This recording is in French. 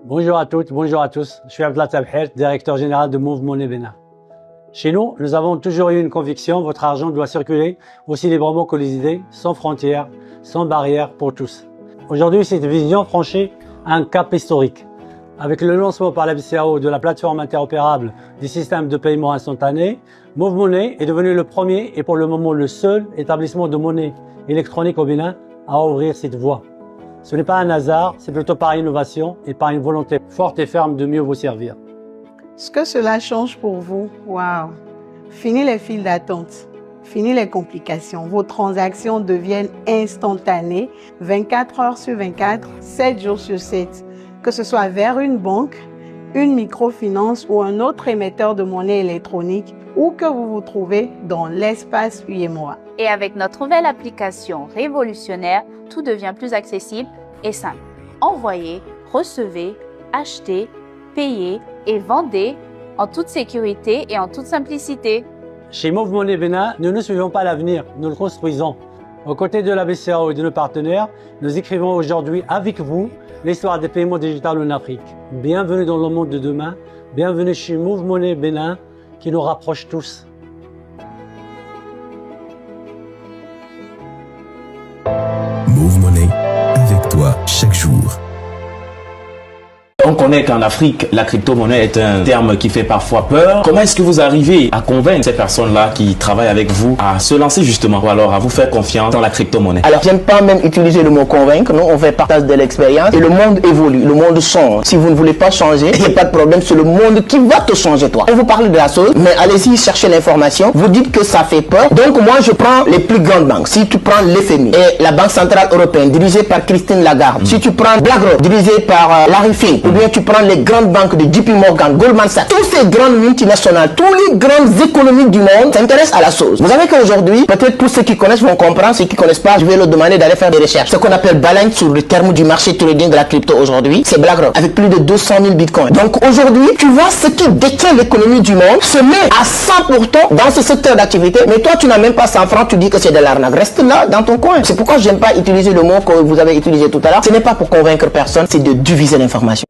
Bonjour à toutes, bonjour à tous. Je suis Abdallah Tabher, directeur général de Move Money Bénin. Chez nous, nous avons toujours eu une conviction, votre argent doit circuler aussi librement que les idées, sans frontières, sans barrières pour tous. Aujourd'hui, cette vision franchit un cap historique. Avec le lancement par la BCAO de la plateforme interopérable des systèmes de paiement instantané, Move Money est devenu le premier et pour le moment le seul établissement de monnaie électronique au Bénin à ouvrir cette voie. Ce n'est pas un hasard, c'est plutôt par innovation et par une volonté forte et ferme de mieux vous servir. Ce que cela change pour vous, waouh! Fini les files d'attente, fini les complications. Vos transactions deviennent instantanées, 24 heures sur 24, 7 jours sur 7. Que ce soit vers une banque, une microfinance ou un autre émetteur de monnaie électronique, où que vous vous trouvez dans l'espace UEMOA. Et avec notre nouvelle application révolutionnaire, tout devient plus accessible et simple. Envoyez, recevez, achetez, payez et vendez en toute sécurité et en toute simplicité. Chez Move Money Bénin, nous ne suivons pas l'avenir, nous le construisons. Aux côtés de la BCAO et de nos partenaires, nous écrivons aujourd'hui avec vous l'histoire des paiements digitaux en Afrique. Bienvenue dans le monde de demain, bienvenue chez Move Money Bénin qui nous rapproche tous. Move Money, avec toi chaque jour. On connaît qu'en Afrique, la crypto-monnaie est un terme qui fait parfois peur. Comment est-ce que vous arrivez à convaincre ces personnes-là qui travaillent avec vous à se lancer justement ou alors à vous faire confiance dans la crypto-monnaie? Alors, j'aime pas même utiliser le mot convaincre. Nous, on fait partage de l'expérience et le monde évolue, le monde change. Si vous ne voulez pas changer, il n'y a pas de problème, c'est le monde qui va te changer toi. On vous parle de la chose, mais allez-y chercher l'information. Vous dites que ça fait peur. Donc, moi, je prends les plus grandes banques. Si tu prends l'FMI et la Banque Centrale Européenne, dirigée par Christine Lagarde. Si tu prends BlackRock, dirigée par Larry Fink. Ou bien tu prends les grandes banques de JP Morgan, Goldman Sachs, toutes ces grandes multinationales, tous les grandes économies du monde s'intéressent à la chose. Vous savez qu'aujourd'hui, peut-être pour ceux qui connaissent vont comprendre, ceux qui connaissent pas, je vais leur demander d'aller faire des recherches. Ce qu'on appelle balance sur le terme du marché trading de la crypto aujourd'hui, c'est BlackRock, avec plus de 200 000 bitcoins. Donc aujourd'hui, tu vois ce qui détient l'économie du monde se met à 100% dans ce secteur d'activité, mais toi tu n'as même pas 100 francs, tu dis que c'est de l'arnaque. Reste là dans ton coin. C'est pourquoi j'aime pas utiliser le mot que vous avez utilisé tout à l'heure. Ce n'est pas pour convaincre personne, c'est de diviser l'information.